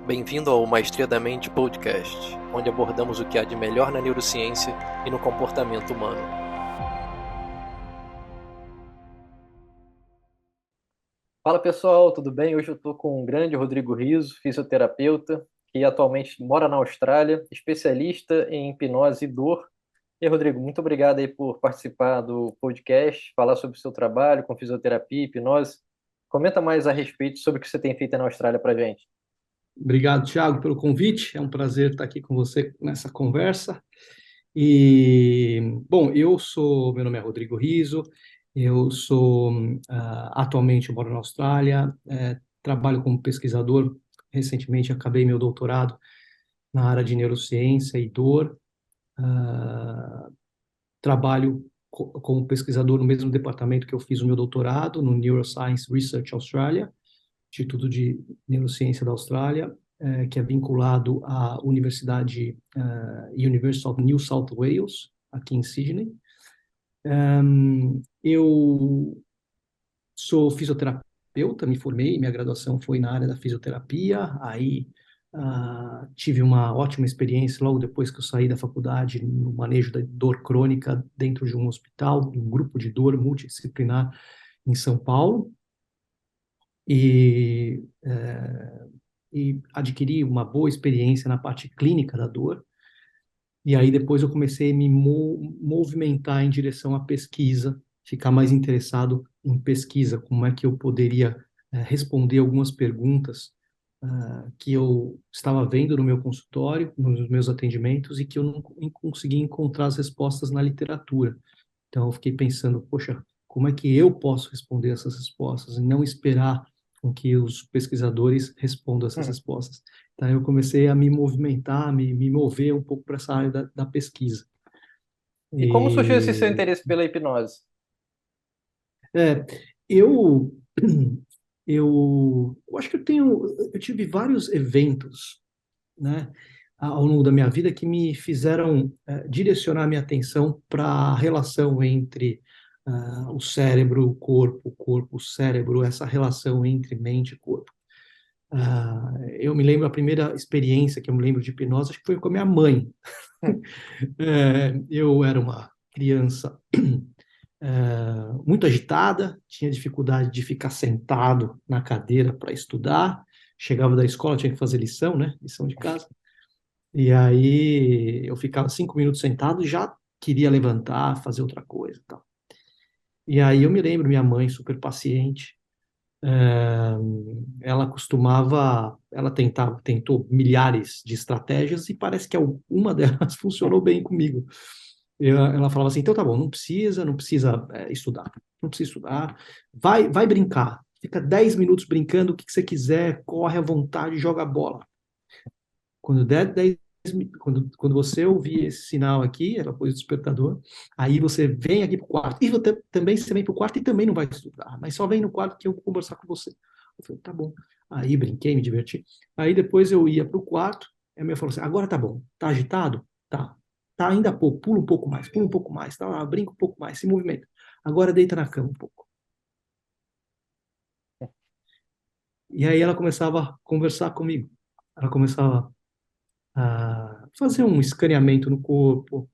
Bem-vindo ao Maestria da Mente Podcast, onde abordamos o que há de melhor na neurociência e no comportamento humano. Fala pessoal, tudo bem? Hoje eu estou com o grande Rodrigo Riso, fisioterapeuta, que atualmente mora na Austrália, especialista em hipnose e dor. E aí, Rodrigo, muito obrigado aí por participar do podcast, falar sobre o seu trabalho com fisioterapia e hipnose. Comenta mais a respeito sobre o que você tem feito aí na Austrália para gente. Obrigado, Thiago, pelo convite. É um prazer estar aqui com você nessa conversa. Meu nome é Rodrigo Riso, atualmente eu moro na Austrália, trabalho como pesquisador. Recentemente acabei meu doutorado na área de neurociência e dor. Ah, Trabalho como pesquisador no mesmo departamento que eu fiz o meu doutorado, no Neuroscience Research Australia, Instituto de Neurociência da Austrália, que é vinculado à University of New South Wales, aqui em Sydney. Eu sou fisioterapeuta, me formei, minha graduação foi na área da fisioterapia, aí tive uma ótima experiência logo depois que eu saí da faculdade no manejo da dor crônica dentro de um hospital, de um grupo de dor multidisciplinar em São Paulo. E, e adquiri uma boa experiência na parte clínica da dor. E aí depois eu comecei a me movimentar em direção à pesquisa, ficar mais interessado em pesquisa, como é que eu poderia responder algumas perguntas que eu estava vendo no meu consultório, nos meus atendimentos, e que eu não conseguia encontrar as respostas na literatura. Então eu fiquei pensando, poxa, como é que eu posso responder essas respostas e não esperar com que os pesquisadores respondam essas Uhum. respostas. Então eu comecei a me movimentar, me mover um pouco para essa área da pesquisa. E como surgiu esse seu E interesse pela hipnose? é, eu eu acho que eu tive vários eventos, né, ao longo da minha vida que me fizeram direcionar minha atenção para a relação entre o cérebro, o corpo, o cérebro, essa relação entre mente e corpo. Eu me lembro a primeira experiência que eu me lembro de hipnose, acho que foi com a minha mãe. Hum. Eu era uma criança muito agitada, tinha dificuldade de ficar sentado na cadeira para estudar. Chegava da escola, tinha que fazer lição, né? Lição de casa. E aí eu ficava 5 minutos sentado e já queria levantar, fazer outra coisa, e tal. E aí eu me lembro, minha mãe, super paciente, tentou milhares de estratégias e parece que uma delas funcionou bem comigo. Ela falava assim, então tá bom, não precisa estudar, não precisa estudar, vai brincar, fica 10 minutos brincando, o que você quiser, corre à vontade, joga a bola. Quando der 10, quando você ouvir esse sinal aqui, ela pôs o despertador, aí você vem aqui para o quarto. E você vem para o quarto e também não vai estudar, mas só vem no quarto que eu vou conversar com você. Eu falei, tá bom. Aí brinquei, me diverti. Aí depois eu ia para o quarto, e a minha falou assim, agora tá bom. Tá agitado? Tá. Tá ainda pouco, pula um pouco mais, tá, brinca um pouco mais, se movimenta. Agora deita na cama um pouco. E aí ela começava a conversar comigo. Ela começava a fazer um escaneamento no corpo,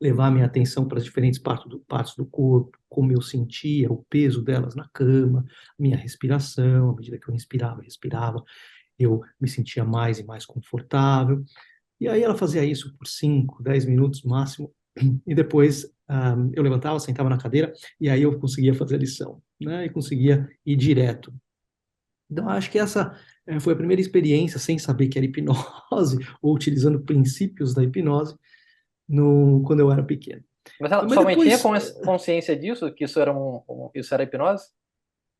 levar minha atenção para as diferentes partes do corpo, como eu sentia o peso delas na cama, minha respiração, à medida que eu respirava, eu me sentia mais e mais confortável. E aí ela fazia isso por 5, 10 minutos máximo, e depois eu levantava, sentava na cadeira, e aí eu conseguia fazer a lição, né? E conseguia ir direto. Então, acho que essa foi a primeira experiência, sem saber que era hipnose, ou utilizando princípios da hipnose, quando eu era pequeno. Mas Mas sua mãe tinha depois, consciência disso, que isso era isso era hipnose?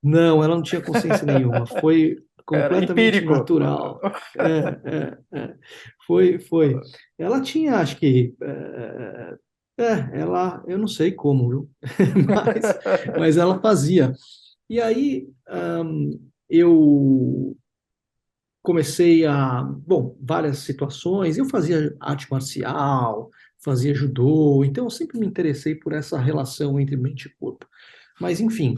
não, ela não tinha consciência nenhuma. Foi Era completamente empírico. natural. É. Foi. Ela tinha, acho que, eu não sei como, viu? Mas, mas ela fazia. E aí, eu várias situações. Eu fazia arte marcial, fazia judô, então eu sempre me interessei por essa relação entre mente e corpo. Mas, enfim,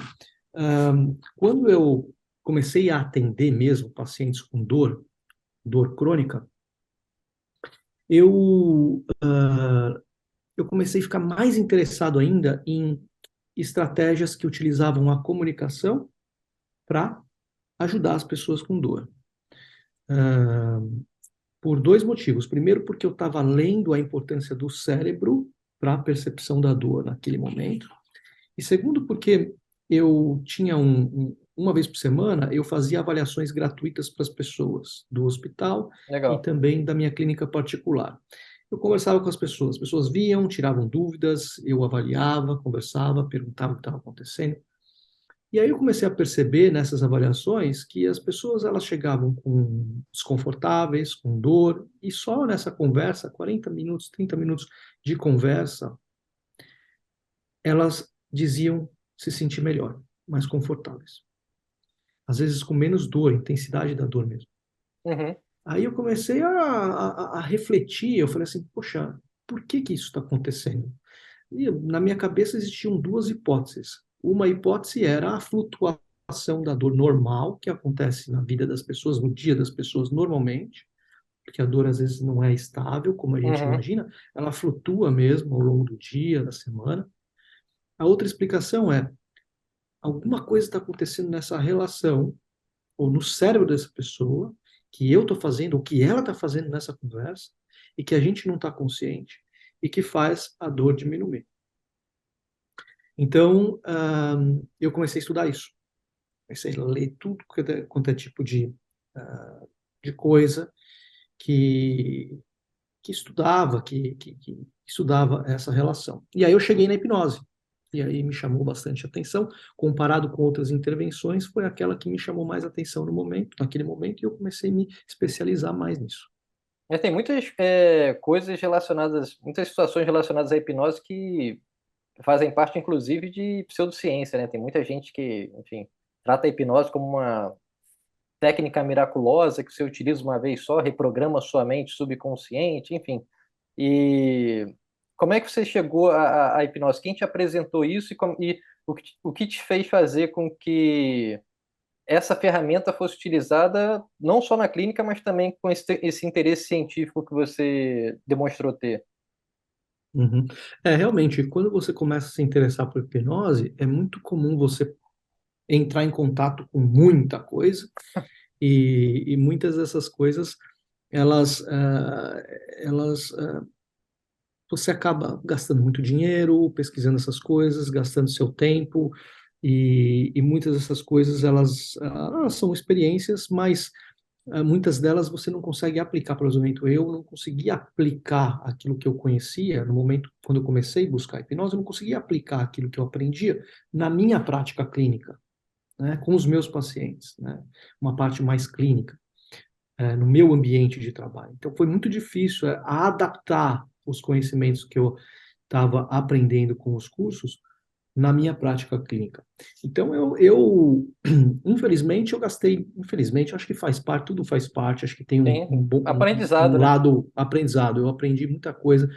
quando eu comecei a atender mesmo pacientes com dor, dor crônica, eu, eu comecei a ficar mais interessado ainda em estratégias que utilizavam a comunicação para ajudar as pessoas com dor. Por dois motivos. Primeiro, porque eu estava lendo a importância do cérebro para a percepção da dor naquele momento. E segundo, porque eu tinha uma vez por semana, eu fazia avaliações gratuitas para as pessoas do hospital e Legal. também da minha clínica particular. Eu conversava com as pessoas viam, tiravam dúvidas, eu avaliava, conversava, perguntava o que estava acontecendo. E aí eu comecei a perceber nessas avaliações que as pessoas elas chegavam com desconfortáveis, com dor, e só nessa conversa, 40 minutos, 30 minutos de conversa, elas diziam se sentir melhor, mais confortáveis. Às vezes com menos dor, intensidade da dor mesmo. Uhum, Aí eu comecei a refletir, eu falei assim, poxa, por que que isso está acontecendo? E na minha cabeça existiam duas hipóteses. Uma hipótese era a flutuação da dor normal, que acontece na vida das pessoas, no dia das pessoas normalmente, porque a dor às vezes não é estável, como a gente uhum, imagina, ela flutua mesmo ao longo do dia, da semana. A outra explicação é alguma coisa está acontecendo nessa relação, ou no cérebro dessa pessoa, que eu estou fazendo, ou que ela está fazendo nessa conversa, e que a gente não está consciente, e que faz a dor diminuir. Então, eu comecei a estudar isso. Comecei a ler tudo quanto é tipo de coisa que, que estudava, que estudava essa relação. E aí eu cheguei na hipnose. E aí me chamou bastante atenção. Comparado com outras intervenções, foi aquela que me chamou mais atenção no momento, naquele momento, e eu comecei a me especializar mais nisso. Mas tem muitas coisas relacionadas, muitas situações relacionadas à hipnose que fazem parte, inclusive, de pseudociência, né? Tem muita gente que, enfim, trata a hipnose como uma técnica miraculosa que você utiliza uma vez só, reprograma sua mente subconsciente, enfim. E como é que você chegou à hipnose? Quem te apresentou isso e o que te fez fazer com que essa ferramenta fosse utilizada não só na clínica, mas também com esse interesse científico que você demonstrou ter? Uhum. Realmente, quando você começa a se interessar por hipnose, é muito comum você entrar em contato com muita coisa, e muitas dessas coisas, elas, elas você acaba gastando muito dinheiro pesquisando essas coisas, gastando seu tempo, e muitas dessas coisas elas são experiências, mas muitas delas você não consegue aplicar. Por exemplo, eu não conseguia aplicar aquilo que eu conhecia no momento quando eu comecei a buscar hipnose, eu não conseguia aplicar aquilo que eu aprendia na minha prática clínica, né, com os meus pacientes, né, uma parte mais clínica, no meu ambiente de trabalho. Então, foi muito difícil adaptar os conhecimentos que eu estava aprendendo com os cursos na minha prática clínica. Então, infelizmente, eu gastei, infelizmente, acho que faz parte, tudo faz parte, acho que tem Tem um aprendizado, né? lado aprendizado, eu aprendi muita coisa.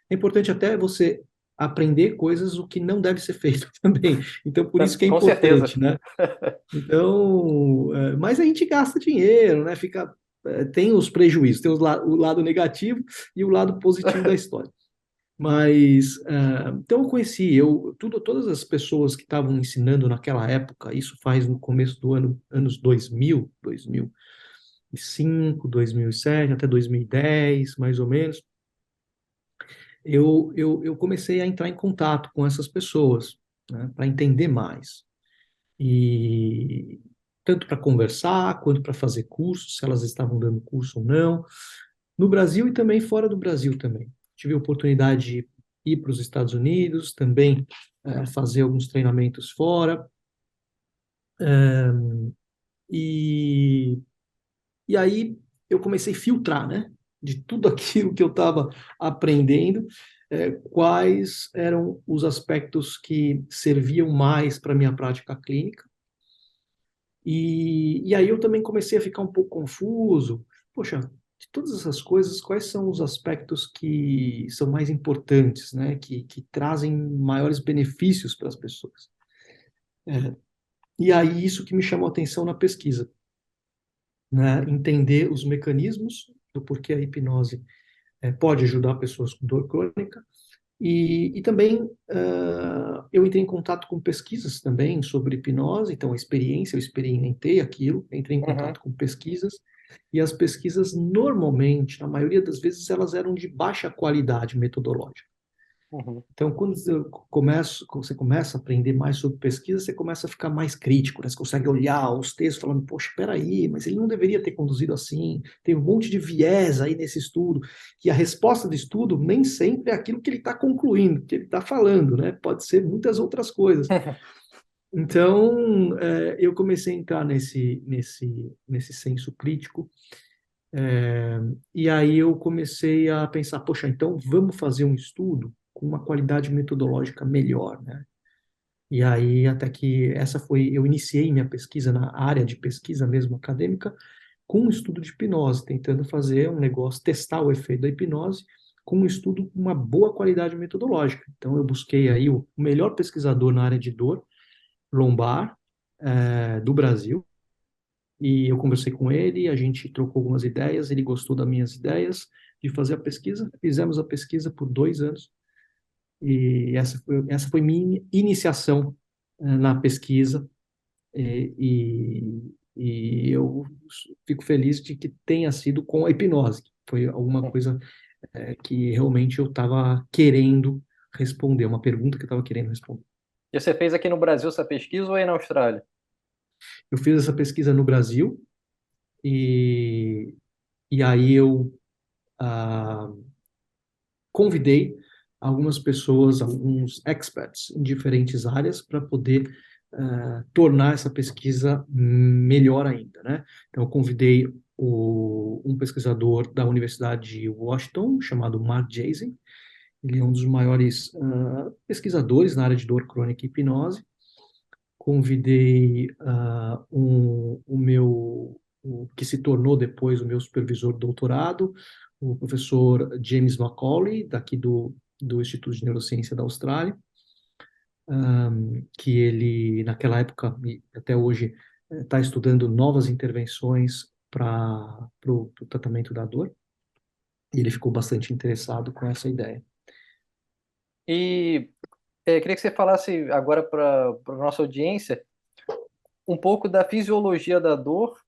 É importante até você aprender coisas o que não deve ser feito também. Então, por isso que é Com certeza. importante, né? Então, mas a gente gasta dinheiro, né? Tem os prejuízos, tem o lado negativo e o lado positivo da história. Mas, então eu conheci, todas as pessoas que estavam ensinando naquela época, isso faz no começo do anos 2000, 2005, 2007, até 2010, mais ou menos, eu comecei a entrar em contato com essas pessoas, né, para entender mais. E tanto para conversar, quanto para fazer cursos, se elas estavam dando curso ou não, no Brasil e também fora do Brasil também. Tive a oportunidade de ir para os Estados Unidos, também fazer alguns treinamentos fora, e, e aí eu comecei a filtrar, né, de tudo aquilo que eu estava aprendendo, quais eram os aspectos que serviam mais para a minha prática clínica. E aí eu também comecei a ficar um pouco confuso. Poxa, de todas essas coisas, quais são os aspectos que são mais importantes, né? Que trazem maiores benefícios para as pessoas? É, e aí isso que me chamou a atenção na pesquisa. né, entender os mecanismos do porquê a hipnose pode ajudar pessoas com dor crônica. E também eu entrei em contato com pesquisas também sobre hipnose, então a experiência, eu experimentei aquilo, entrei em Uhum, contato com pesquisas, e as pesquisas normalmente, na maioria das vezes, elas eram de baixa qualidade metodológica. uhum. Então, quando você começa a aprender mais sobre pesquisa, você começa a ficar mais crítico, né? Você consegue olhar os textos falando, poxa, espera aí, mas ele não deveria ter conduzido assim, tem um monte de viés aí nesse estudo, que a resposta do estudo nem sempre é aquilo que ele está concluindo, que ele está falando, né? Pode ser muitas outras coisas. Então, eu comecei a entrar nesse senso crítico, e aí eu comecei a pensar, poxa, então vamos fazer um estudo com uma qualidade metodológica melhor, né? E aí até que eu iniciei minha pesquisa na área de pesquisa mesmo acadêmica com um estudo de hipnose, tentando fazer um negócio, testar o efeito da hipnose com um estudo com uma boa qualidade metodológica. Então eu busquei aí o melhor pesquisador na área de dor lombar do Brasil, e eu conversei com ele, a gente trocou algumas ideias, ele gostou das minhas ideias de fazer a pesquisa, fizemos a pesquisa por 2 anos, e essa foi minha iniciação na pesquisa, e eu fico feliz de que tenha sido com a hipnose, que foi alguma coisa que realmente eu estava querendo responder, uma pergunta que eu estava querendo responder. E você fez aqui no Brasil essa pesquisa ou aí na Austrália? Eu fiz essa pesquisa no Brasil, e, e aí eu ah, convidei algumas pessoas, alguns experts em diferentes áreas para poder tornar essa pesquisa melhor ainda, né? Então, eu convidei um pesquisador da Universidade de Washington, chamado Mark Jason. Ele é um dos maiores pesquisadores na área de dor crônica e hipnose. Convidei o que se tornou depois o meu supervisor de doutorado, o professor James Macaulay, daqui do Instituto de Neurociência da Austrália, que ele, naquela época e até hoje, está estudando novas intervenções para o tratamento da dor, e ele ficou bastante interessado com essa ideia. E queria que você falasse agora para a nossa audiência um pouco da fisiologia da dor,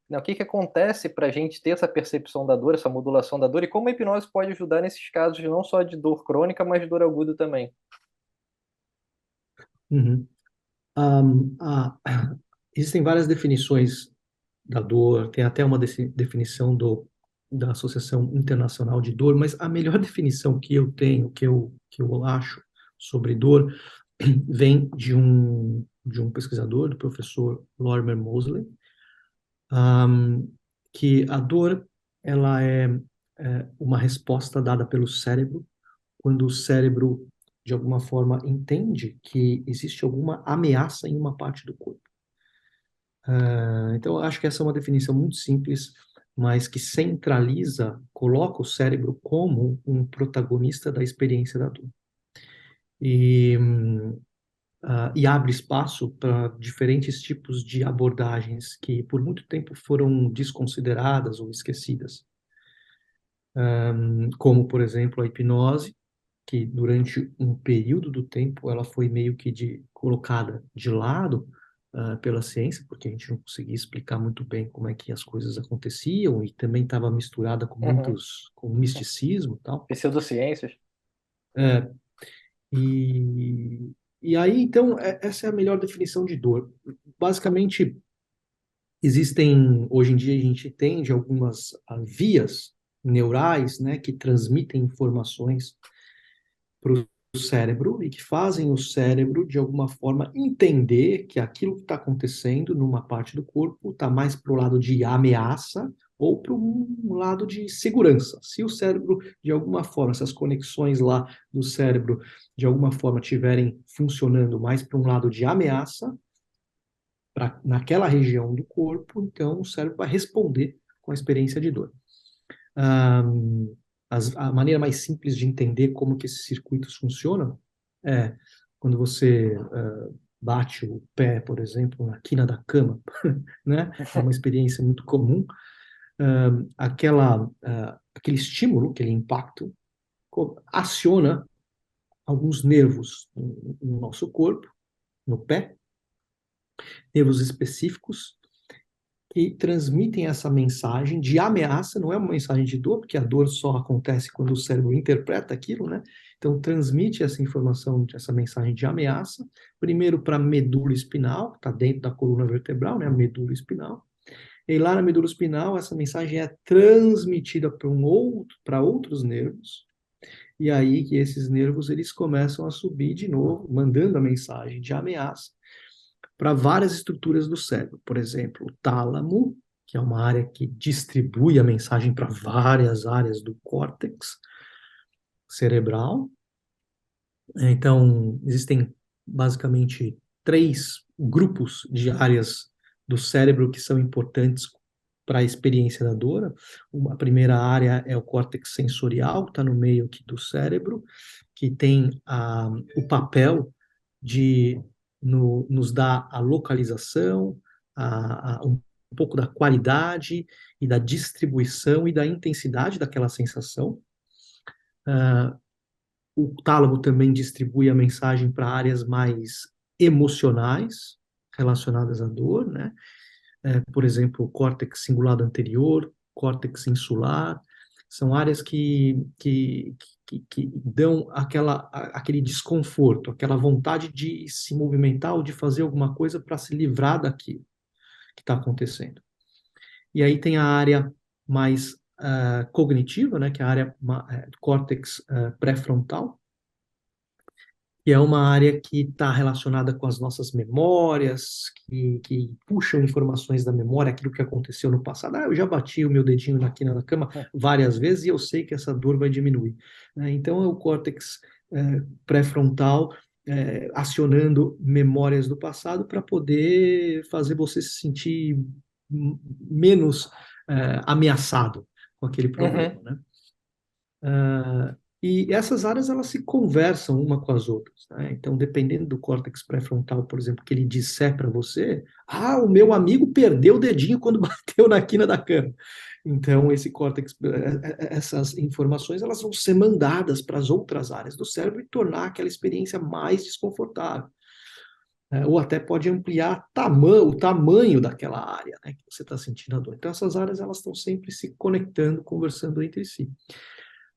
né, o que que acontece para a gente ter essa percepção da dor, essa modulação da dor, e como a hipnose pode ajudar nesses casos não só de dor crônica, mas de dor aguda também. Uhum. Existem várias definições da dor, tem até uma definição da Associação Internacional de Dor, mas a melhor definição que eu tenho, que eu acho sobre dor, vem de um pesquisador, do professor Lorimer Moseley, que a dor ela é uma resposta dada pelo cérebro quando o cérebro, de alguma forma, entende que existe alguma ameaça em uma parte do corpo. Então, eu acho que essa é uma definição muito simples, mas que centraliza, coloca o cérebro como um protagonista da experiência da dor. E, e abre espaço para diferentes tipos de abordagens que por muito tempo foram desconsideradas ou esquecidas, como, por exemplo, a hipnose, que durante um período do tempo ela foi meio que colocada de lado pela ciência, porque a gente não conseguia explicar muito bem como é que as coisas aconteciam, e também estava misturada Uhum. com misticismo e tal. Pseudociências. É, e, e aí, então, essa é a melhor definição de dor. Basicamente, hoje em dia, a gente entende algumas vias neurais, né, que transmitem informações para o cérebro e que fazem o cérebro, de alguma forma, entender que aquilo que está acontecendo numa parte do corpo está mais para o lado de ameaça ou para um lado de segurança. Se o cérebro, de alguma forma, essas conexões lá do cérebro, de alguma forma, estiverem funcionando mais para um lado de ameaça, naquela região do corpo, então o cérebro vai responder com a experiência de dor. Um, a maneira mais simples de entender como que esses circuitos funcionam é quando você bate o pé, por exemplo, na quina da cama, né? É uma experiência muito comum. Aquele estímulo, aquele impacto, aciona alguns nervos no nosso corpo, no pé, nervos específicos, que transmitem essa mensagem de ameaça, não é uma mensagem de dor, porque a dor só acontece quando o cérebro interpreta aquilo, né? Então, transmite essa informação, essa mensagem de ameaça, primeiro para a medula espinal, que está dentro da coluna vertebral, né? A medula espinal. E lá na medula espinal, essa mensagem é transmitida para outros nervos, e aí que esses nervos eles começam a subir de novo, mandando a mensagem de ameaça para várias estruturas do cérebro. Por exemplo, o tálamo, que é uma área que distribui a mensagem para várias áreas do córtex cerebral. Então, existem basicamente três grupos de áreas do cérebro que são importantes para a experiência da dor. A primeira área é o córtex sensorial, que está no meio aqui do cérebro, que tem o papel de nos dar a localização, um pouco da qualidade e da distribuição e da intensidade daquela sensação. O tálamo também distribui a mensagem para áreas mais emocionais relacionadas à dor, né? Por exemplo, o córtex cingulado anterior, córtex insular, são áreas que dão aquele desconforto, aquela vontade de se movimentar ou de fazer alguma coisa para se livrar daquilo que está acontecendo. E aí tem a área mais cognitiva, né, que é a área córtex pré-frontal, que é uma área que está relacionada com as nossas memórias, que puxam informações da memória, aquilo que aconteceu no passado. Eu já bati o meu dedinho na quina da cama várias vezes e eu sei que essa dor vai diminuir. Então, é o córtex pré-frontal acionando memórias do passado para poder fazer você se sentir menos ameaçado com aquele problema, Uhum. né? E essas áreas elas se conversam uma com as outras, né? Então, dependendo do córtex pré-frontal, por exemplo, que ele disser para você, o meu amigo perdeu o dedinho quando bateu na quina da cama. Então, esse córtex, essas informações, elas vão ser mandadas para as outras áreas do cérebro e tornar aquela experiência mais desconfortável. Ou até pode ampliar o tamanho daquela área, né, que você está sentindo a dor. Então, essas áreas elas estão sempre se conectando, conversando entre si.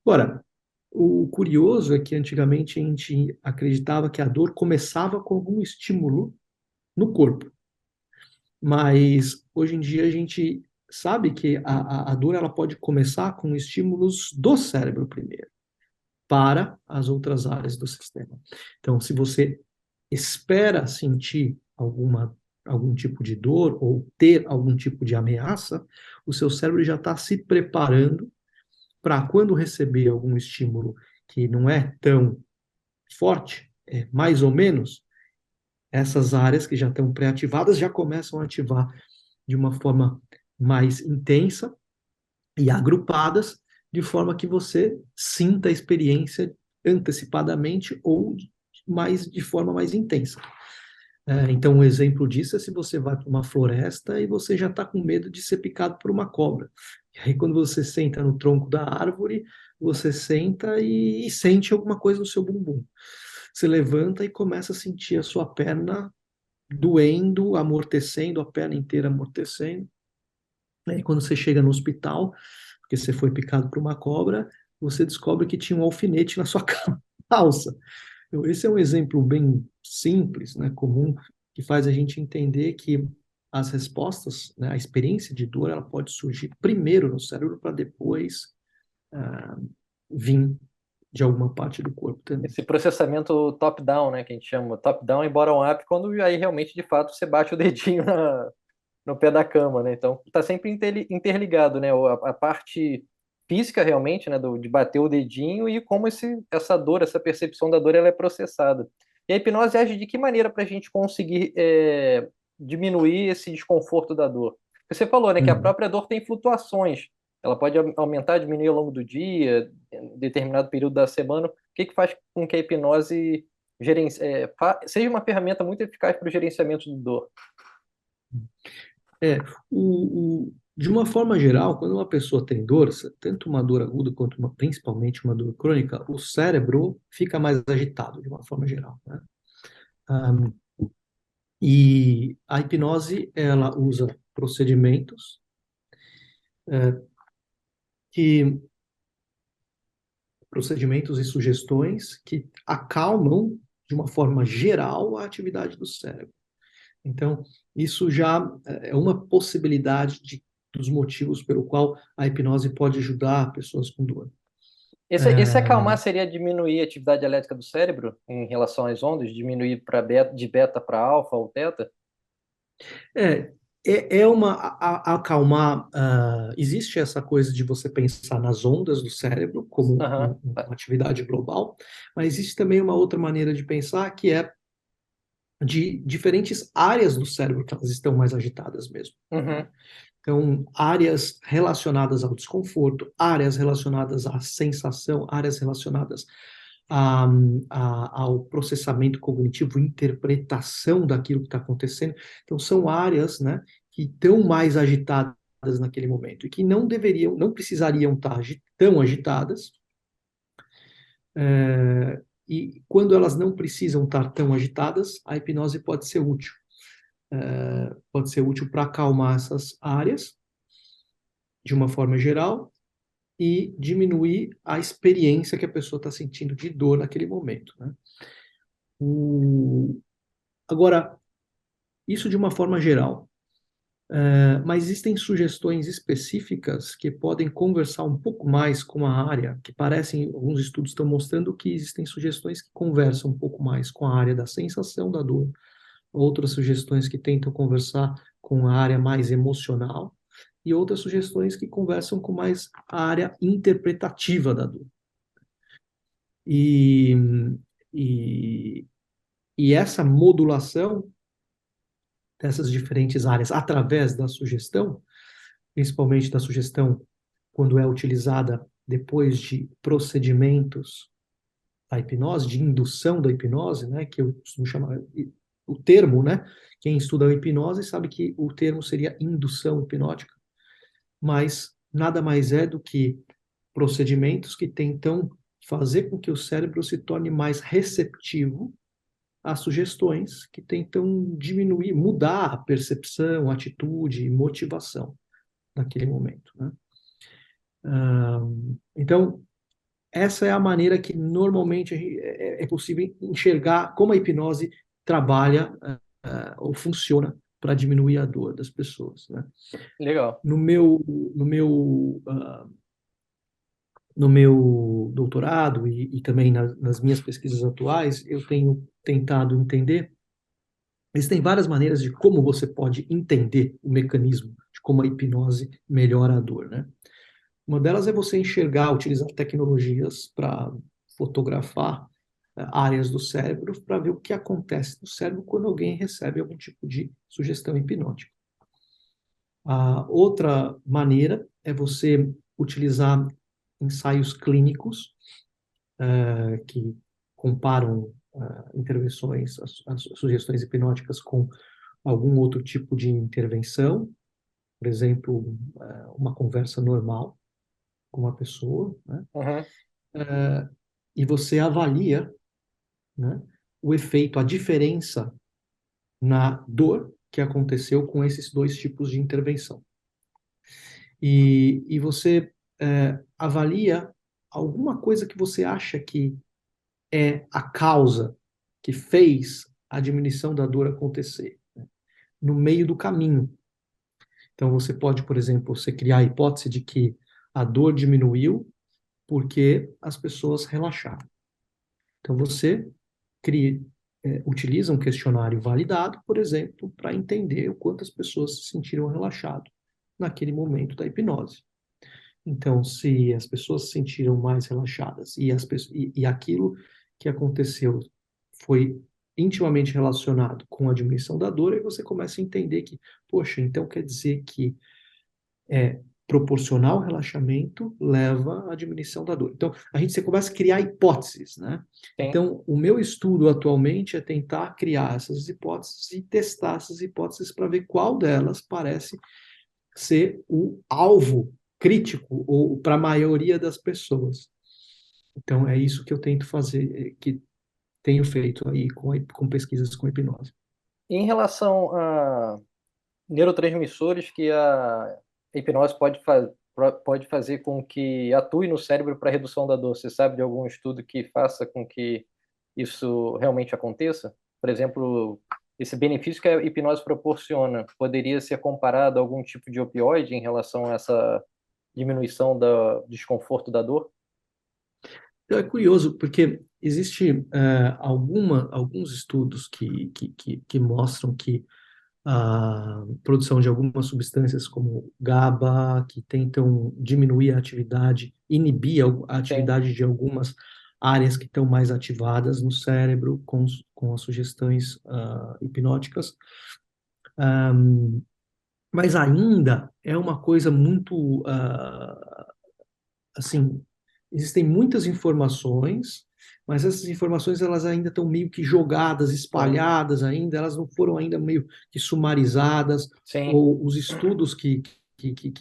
Agora, o curioso é que antigamente a gente acreditava que a dor começava com algum estímulo no corpo, mas hoje em dia a gente sabe que a dor ela pode começar com estímulos do cérebro primeiro, para as outras áreas do sistema. Então, se você espera sentir algum tipo de dor ou ter algum tipo de ameaça, o seu cérebro já está se preparando para quando receber algum estímulo que não é tão forte, mais ou menos, essas áreas que já estão pré-ativadas já começam a ativar de uma forma mais intensa e agrupadas, de forma que você sinta a experiência antecipadamente ou de forma mais intensa. Então, um exemplo disso é se você vai para uma floresta e você já está com medo de ser picado por uma cobra. E aí, quando você senta no tronco da árvore, você senta e sente alguma coisa no seu bumbum. Você levanta e começa a sentir a sua perna doendo, amortecendo, a perna inteira amortecendo. Aí, quando você chega no hospital, porque você foi picado por uma cobra, você descobre que tinha um alfinete na sua calça. Então, esse é um exemplo bem simples, né, comum, que faz a gente entender que as respostas, né, a experiência de dor, ela pode surgir primeiro no cérebro para depois ah, vir de alguma parte do corpo também. Esse processamento top-down, né, que a gente chama top-down e bottom-up, quando aí realmente, de fato, você bate o dedinho no pé da cama, né? Então, está sempre interligado, né? A parte física realmente, né, de bater o dedinho e como essa dor, essa percepção da dor, ela é processada. E a hipnose age de que maneira para a gente conseguir diminuir esse desconforto da dor? Você falou, né, que a Uhum. própria dor tem flutuações. Ela pode aumentar, diminuir ao longo do dia, em determinado período da semana. O que faz com que a hipnose seja uma ferramenta muito eficaz para o gerenciamento de dor. É, de uma forma geral, quando uma pessoa tem dor, tanto uma dor aguda quanto principalmente uma dor crônica, o cérebro fica mais agitado, de uma forma geral, né? Ahm, e a hipnose, ela usa procedimentos que procedimentos e sugestões que acalmam, de uma forma geral, a atividade do cérebro. Então, isso já é uma possibilidade dos motivos pelo qual a hipnose pode ajudar pessoas com dor. Esse acalmar seria diminuir a atividade elétrica do cérebro em relação às ondas, diminuir de beta para alfa ou teta? É, é uma acalmar. Existe essa coisa de você pensar nas ondas do cérebro como Aham. uma atividade global, mas existe também uma outra maneira de pensar que é de diferentes áreas do cérebro que elas estão mais agitadas mesmo, né? Uhum. Então, áreas relacionadas ao desconforto, áreas relacionadas à sensação, áreas relacionadas a, ao processamento cognitivo, interpretação daquilo que está acontecendo. Então, são áreas, né, que estão mais agitadas naquele momento e que não deveriam, não precisariam estar tão agitadas. E quando elas não precisam estar tão agitadas, a hipnose pode ser útil. Pode ser útil para acalmar essas áreas de uma forma geral e diminuir a experiência que a pessoa está sentindo de dor naquele momento, né? O... Agora, isso de uma forma geral. Mas existem sugestões específicas que podem conversar um pouco mais com a área, que parecem, alguns estudos estão mostrando que existem sugestões que conversam um pouco mais com a área da sensação da dor, outras sugestões que tentam conversar com a área mais emocional, e outras sugestões que conversam com mais a área interpretativa da dor. E, e, e essa modulação dessas diferentes áreas através da sugestão, principalmente da sugestão quando é utilizada depois de procedimentos da hipnose, de indução da hipnose, né, que eu costumo chamar o termo, né? Quem estuda a hipnose sabe que o termo seria indução hipnótica, mas nada mais é do que procedimentos que tentam fazer com que o cérebro se torne mais receptivo às sugestões que tentam diminuir, mudar a percepção, a atitude e motivação naquele momento, né? Então, essa é a maneira que normalmente é possível enxergar como a hipnose trabalha ou funciona para diminuir a dor das pessoas, né? Legal. No meu, no meu, uh, no meu doutorado e também nas minhas pesquisas atuais, eu tenho tentado entender. Existem várias maneiras de como você pode entender o mecanismo de como a hipnose melhora a dor, né? Uma delas é você enxergar, utilizar tecnologias para fotografar áreas do cérebro para ver o que acontece no cérebro quando alguém recebe algum tipo de sugestão hipnótica. A outra maneira é você utilizar ensaios clínicos que comparam intervenções, as sugestões hipnóticas com algum outro tipo de intervenção, por exemplo, uma conversa normal com uma pessoa, né? Uhum. E você avalia, né, o efeito, a diferença na dor que aconteceu com esses dois tipos de intervenção. E você avalia alguma coisa que você acha que é a causa que fez a diminuição da dor acontecer, né, no meio do caminho. Então, você pode, por exemplo, você criar a hipótese de que a dor diminuiu porque as pessoas relaxaram. Então, você cria, utiliza um questionário validado, por exemplo, para entender o quanto as pessoas se sentiram relaxado naquele momento da hipnose. Então, se as pessoas se sentiram mais relaxadas e aquilo que aconteceu foi intimamente relacionado com a diminuição da dor, aí você começa a entender que, poxa, então quer dizer que proporcional ao relaxamento leva à diminuição da dor. Então, você começa a criar hipóteses, né? Sim. Então, o meu estudo atualmente é tentar criar essas hipóteses e testar essas hipóteses para ver qual delas parece ser o alvo crítico ou para a maioria das pessoas. Então, é isso que eu tento fazer, que tenho feito aí com pesquisas com hipnose. Em relação a neurotransmissores que a hipnose pode fazer com que atue no cérebro para redução da dor, você sabe de algum estudo que faça com que isso realmente aconteça? Por exemplo, esse benefício que a hipnose proporciona poderia ser comparado a algum tipo de opioide em relação a essa diminuição do desconforto da dor? Então, é curioso, porque existe alguns estudos que mostram que a produção de algumas substâncias como GABA, que tentam diminuir a atividade, inibir a Sim. atividade de algumas áreas que estão mais ativadas no cérebro com as sugestões hipnóticas. Mas ainda é uma coisa muito, assim, existem muitas informações, mas essas informações elas ainda estão meio que jogadas, Sim. espalhadas ainda, elas não foram ainda meio que sumarizadas, Sim. ou os estudos que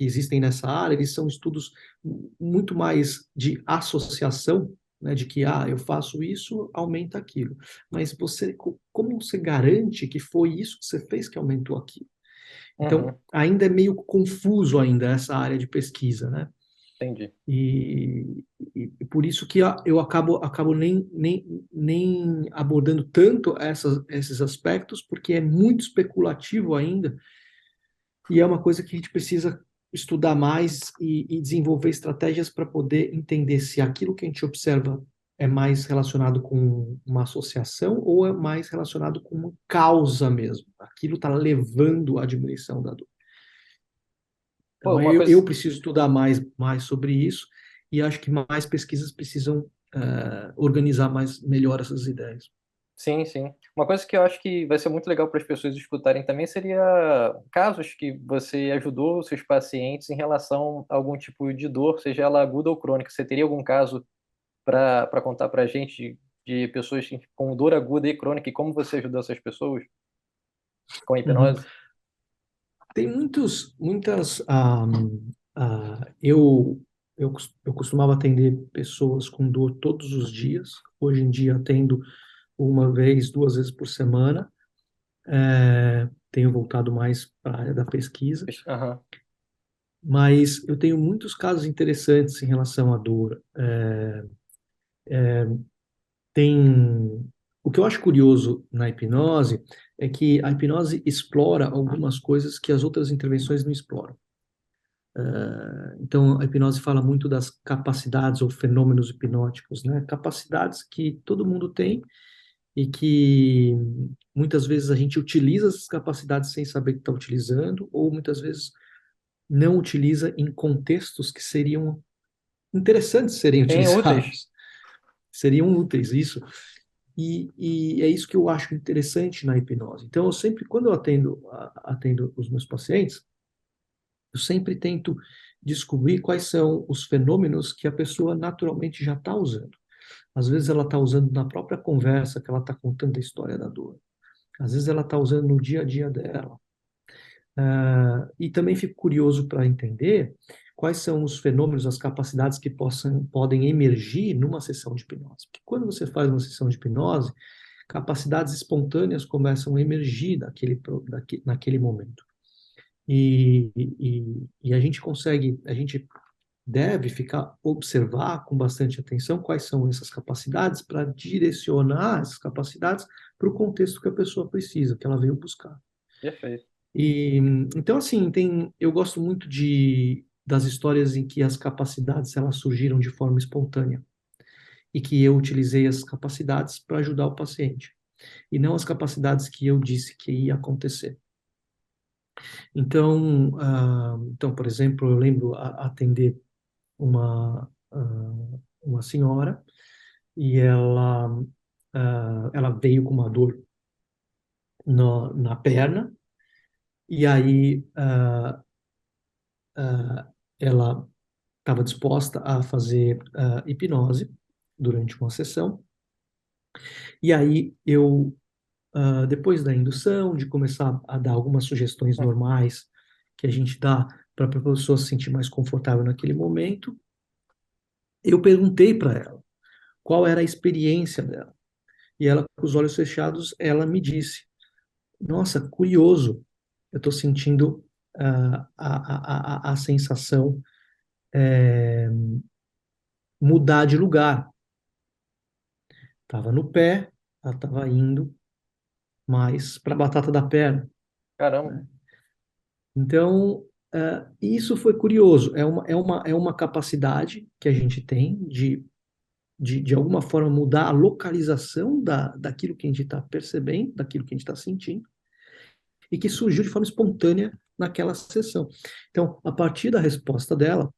existem nessa área, eles são estudos muito mais de associação, né, de que, eu faço isso, aumenta aquilo. Mas como você garante que foi isso que você fez que aumentou aquilo? Então, Uhum. ainda é meio confuso ainda essa área de pesquisa, né? Entendi. E por isso que eu acabo nem abordando tanto esses aspectos, porque é muito especulativo ainda, e é uma coisa que a gente precisa estudar mais e desenvolver estratégias para poder entender se aquilo que a gente observa é mais relacionado com uma associação ou é mais relacionado com uma causa mesmo. Aquilo está levando à diminuição da dor. Pô, Então, uma eu coisa. preciso estudar mais sobre isso e acho que mais pesquisas precisam organizar melhor essas ideias. Sim, sim. Uma coisa que eu acho que vai ser muito legal para as pessoas escutarem também seria casos que você ajudou os seus pacientes em relação a algum tipo de dor, seja ela aguda ou crônica. Você teria algum caso para contar para a gente de pessoas com dor aguda e crônica e como você ajudou essas pessoas com a Uhum. hipnose? Tem muitas. Eu costumava atender pessoas com dor todos os dias. Hoje em dia atendo uma vez, 2 vezes por semana. Tenho voltado mais para a área da pesquisa, Aham. mas eu tenho muitos casos interessantes em relação à dor. Tem o que eu acho curioso na hipnose é que a hipnose explora algumas coisas que as outras intervenções não exploram. Então, a hipnose fala muito das capacidades ou fenômenos hipnóticos, né? Capacidades que todo mundo tem e que muitas vezes a gente utiliza essas capacidades sem saber que está utilizando, ou muitas vezes não utiliza em contextos que seriam interessantes serem Sim, úteis. utilizados, seriam úteis, isso. E é isso que eu acho interessante na hipnose. Então, eu sempre, quando eu atendo os meus pacientes, eu sempre tento descobrir quais são os fenômenos que a pessoa naturalmente já está usando. Às vezes ela está usando na própria conversa que ela está contando a história da dor. Às vezes ela está usando no dia a dia dela. E também fico curioso para entender quais são os fenômenos, as capacidades que podem emergir numa sessão de hipnose. Porque quando você faz uma sessão de hipnose, capacidades espontâneas começam a emergir naquele momento. E a gente deve observar com bastante atenção quais são essas capacidades para direcionar essas capacidades para o contexto que a pessoa precisa, que ela veio buscar. Perfeito. E então assim, eu gosto muito das histórias em que as capacidades elas surgiram de forma espontânea e que eu utilizei as capacidades para ajudar o paciente e não as capacidades que eu disse que ia acontecer. Então, por exemplo, eu lembro atender uma senhora e ela veio com uma dor na perna e aí ela estava disposta a fazer hipnose durante uma sessão. E aí depois da indução, de começar a dar algumas sugestões normais que a gente dá para a pessoa se sentir mais confortável naquele momento, eu perguntei para ela qual era a experiência dela. E ela, com os olhos fechados, ela me disse: Nossa, curioso, eu estou sentindo a sensação mudar de lugar. Estava no pé, ela estava indo mais para a batata da perna, Caramba. né? Então, isso foi curioso. É uma capacidade que a gente tem de alguma forma, mudar a localização daquilo que a gente está percebendo, daquilo que a gente está sentindo, e que surgiu de forma espontânea naquela sessão. Então, a partir da resposta dela,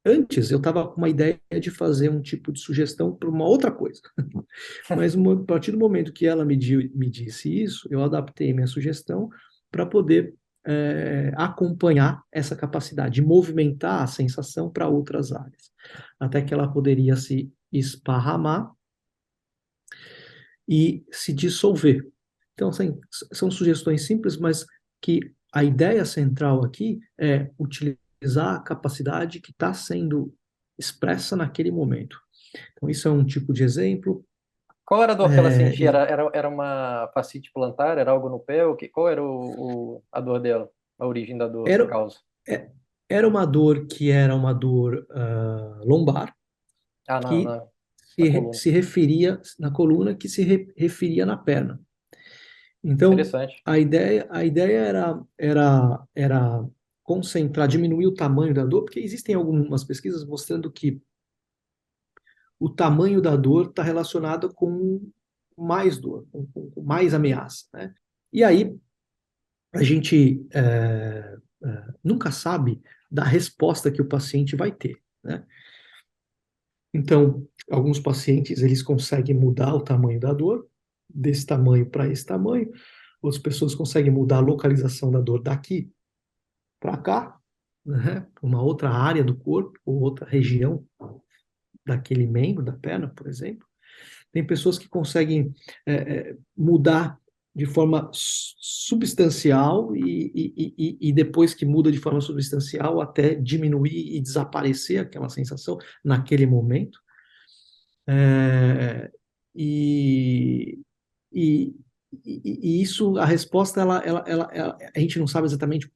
antes eu estava com uma ideia de fazer um tipo de sugestão para uma outra coisa. Mas a partir do momento que ela me disse isso, eu adaptei minha sugestão para poder acompanhar essa capacidade de movimentar a sensação para outras áreas, até que ela poderia se esparramar e se dissolver. Então, assim, são sugestões simples, mas que a ideia central aqui é utilizar a capacidade que está sendo expressa naquele momento. Então, isso é um tipo de exemplo. Qual era a dor que ela É, sentia? Era uma fascite plantar? Era algo no pé? Qual era a dor dela? A origem da dor, a era, causa? é, era uma dor que era uma dor lombar, Ah, não, que não. Na coluna. se referia na coluna, que se referia na perna. Então, Interessante. a ideia era concentrar, diminuir o tamanho da dor, porque existem algumas pesquisas mostrando que o tamanho da dor está relacionado com mais dor, com mais ameaça, né? E aí a gente nunca sabe da resposta que o paciente vai ter, né? Então, alguns pacientes eles conseguem mudar o tamanho da dor, desse tamanho para esse tamanho, outras pessoas conseguem mudar a localização da dor daqui para cá, né? Uma outra área do corpo, ou outra região daquele membro, da perna, por exemplo. Tem pessoas que conseguem mudar de forma substancial e depois que muda de forma substancial até diminuir e desaparecer aquela sensação naquele momento. É, e, e, e isso, a resposta, a gente não sabe exatamente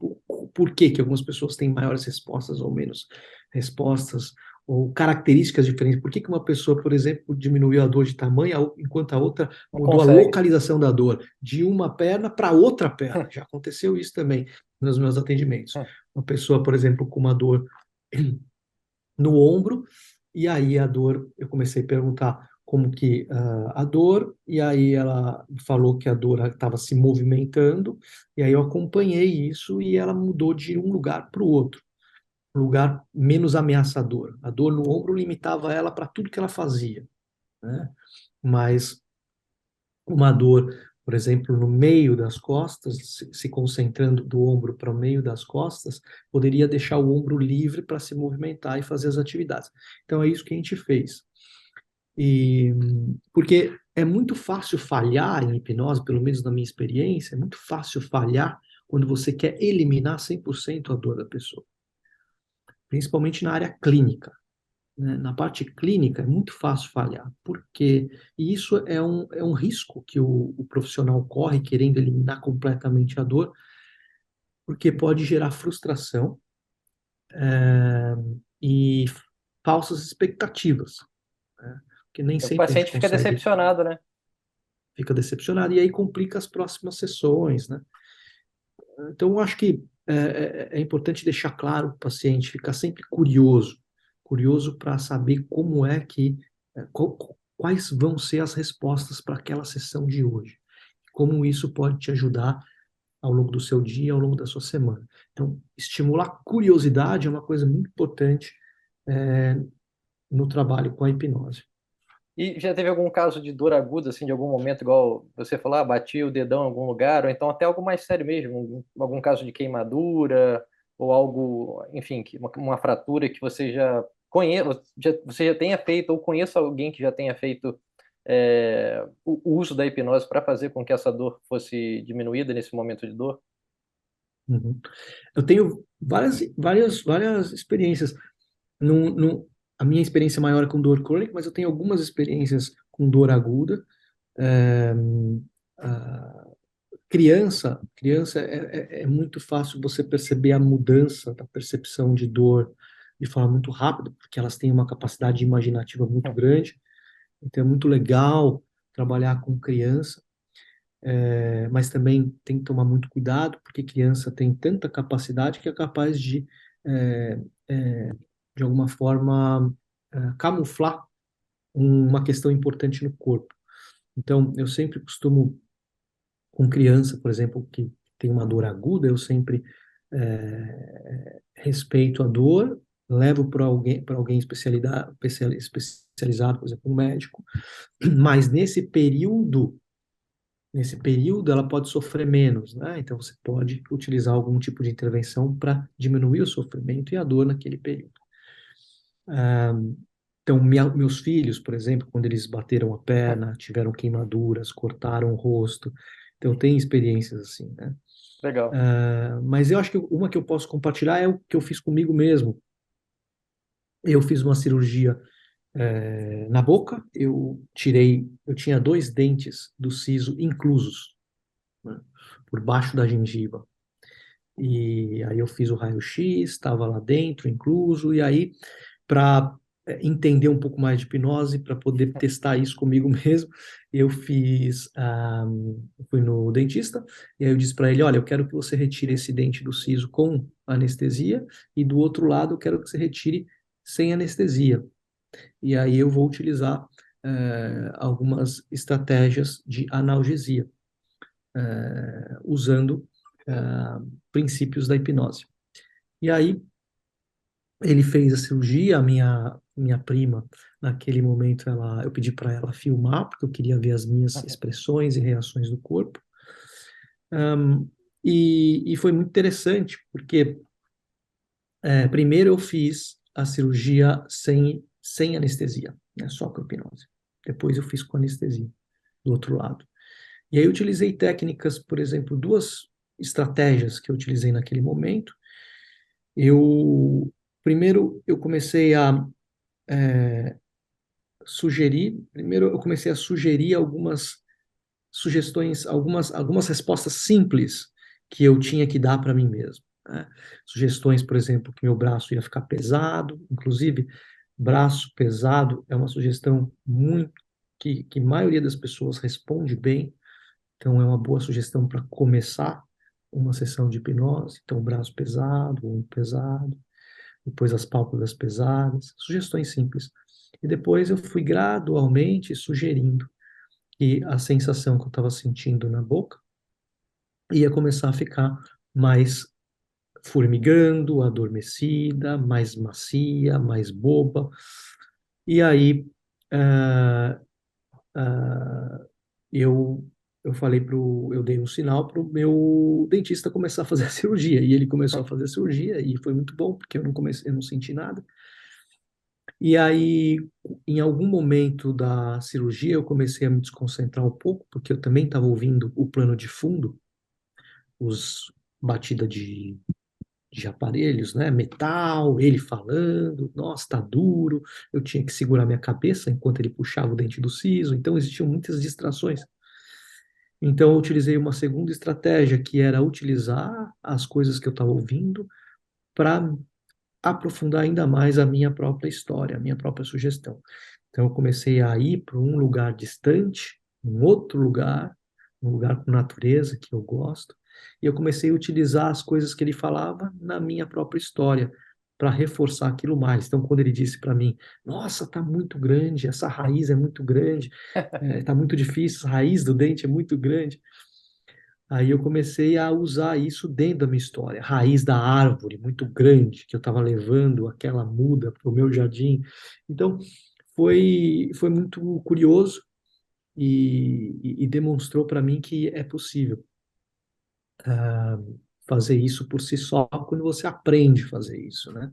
por que algumas pessoas têm maiores respostas ou menos respostas, ou características diferentes. Por que uma pessoa, por exemplo, diminuiu a dor de tamanho, enquanto a outra Não mudou a consegue. localização da dor de uma perna para outra perna? Já aconteceu isso também nos meus atendimentos. Uma pessoa, por exemplo, com uma dor no ombro, e aí a dor, eu comecei a perguntar como que a dor, e aí ela falou que a dor estava se movimentando, e aí eu acompanhei isso e ela mudou de um lugar para o outro, um lugar menos ameaçador. A dor no ombro limitava ela para tudo que ela fazia, né? Mas uma dor, por exemplo, no meio das costas, se concentrando do ombro para o meio das costas, poderia deixar o ombro livre para se movimentar e fazer as atividades. Então é isso que a gente fez. E porque é muito fácil falhar em hipnose, pelo menos na minha experiência, é muito fácil falhar quando você quer eliminar 100% a dor da pessoa, principalmente na área clínica, né? Na parte clínica é muito fácil falhar, porque e isso é um risco que o profissional corre querendo eliminar completamente a dor, porque pode gerar frustração e falsas expectativas, né? Porque nem O sempre a gente paciente fica consegue, decepcionado, né? fica decepcionado, e aí complica as próximas sessões, né? Então, eu acho que é importante deixar claro para o paciente, ficar sempre curioso, curioso para saber como é que, quais vão ser as respostas para aquela sessão de hoje, como isso pode te ajudar ao longo do seu dia, ao longo da sua semana. Então, estimular a curiosidade é uma coisa muito importante é, no trabalho com a hipnose. E já teve algum caso de dor aguda, assim, de algum momento, igual você falou, bati o dedão em algum lugar, ou então até algo mais sério mesmo, algum caso de queimadura, ou algo, enfim, uma fratura que você já conheça, você já tenha feito, ou conheça alguém que já tenha feito o uso da hipnose para fazer com que essa dor fosse diminuída nesse momento de dor? Uhum. Eu tenho várias experiências. A minha experiência maior é com dor crônica, mas eu tenho algumas experiências com dor aguda. É, a criança é muito fácil você perceber a mudança da percepção de dor de forma muito rápida, porque elas têm uma capacidade imaginativa muito grande. Então é muito legal trabalhar com criança, mas também tem que tomar muito cuidado, porque criança tem tanta capacidade que é capaz é, é, de alguma forma, camuflar uma questão importante no corpo. Então, eu sempre costumo, com criança, por exemplo, que tem uma dor aguda, eu sempre respeito a dor, levo para alguém especializado, por exemplo, um médico, mas nesse período ela pode sofrer menos, né? Então você pode utilizar algum tipo de intervenção para diminuir o sofrimento e a dor naquele período. Então, meus filhos, por exemplo, quando eles bateram a perna, tiveram queimaduras, cortaram o rosto, então tem experiências assim, né? Legal. Mas eu acho que uma que eu posso compartilhar é o que eu fiz comigo mesmo. Eu fiz uma cirurgia na boca, eu tinha dois dentes do siso inclusos, né, por baixo da gengiva. E aí eu fiz o raio-x, estava lá dentro, incluso, e aí, para entender um pouco mais de hipnose, para poder testar isso comigo mesmo, fui no dentista, e aí eu disse para ele, olha, eu quero que você retire esse dente do siso com anestesia, e do outro lado eu quero que você retire sem anestesia. E aí eu vou utilizar algumas estratégias de analgesia, usando princípios da hipnose. E aí ele fez a cirurgia, a minha prima, naquele momento, eu pedi para ela filmar, porque eu queria ver as minhas expressões e reações do corpo. Um, e foi muito interessante, porque primeiro eu fiz a cirurgia sem anestesia, né, só com hipnose. Depois eu fiz com anestesia, do outro lado. E aí eu utilizei técnicas, por exemplo, duas estratégias que eu utilizei naquele momento. Eu primeiro eu comecei a primeiro eu comecei a sugerir algumas sugestões, algumas respostas simples que eu tinha que dar para mim mesmo, né? Sugestões, por exemplo, que meu braço ia ficar pesado, inclusive braço pesado é uma sugestão muito que a maioria das pessoas responde bem, então é uma boa sugestão para começar uma sessão de hipnose. Então, braço pesado, ombro pesado, depois as pálpebras pesadas, sugestões simples. E depois eu fui gradualmente sugerindo que a sensação que eu estava sentindo na boca ia começar a ficar mais formigando, adormecida, mais macia, mais boba. E aí ah, ah, eu eu dei um sinal para o meu dentista começar a fazer a cirurgia. E ele começou a fazer a cirurgia e foi muito bom, porque eu não senti nada. E aí, em algum momento da cirurgia, eu comecei a me desconcentrar um pouco, porque eu também estava ouvindo o plano de fundo, os batida de aparelhos, né? Metal, ele falando, nossa, tá duro. Eu tinha que segurar minha cabeça enquanto ele puxava o dente do siso. Então, existiam muitas distrações. Então, eu utilizei uma segunda estratégia, que era utilizar as coisas que eu estava ouvindo para aprofundar ainda mais a minha própria história, a minha própria sugestão. Então, eu comecei a ir para um lugar distante, um lugar com natureza que eu gosto, e eu comecei a utilizar as coisas que ele falava na minha própria história, para reforçar aquilo mais. Então, quando ele disse para mim, nossa, tá muito grande, essa raiz é muito grande, tá muito difícil, a raiz do dente é muito grande. Aí eu comecei a usar isso dentro da minha história. Raiz da árvore, muito grande, que eu estava levando aquela muda para o meu jardim. Então, foi muito curioso e demonstrou para mim que é possível fazer isso por si só quando você aprende a fazer isso, né?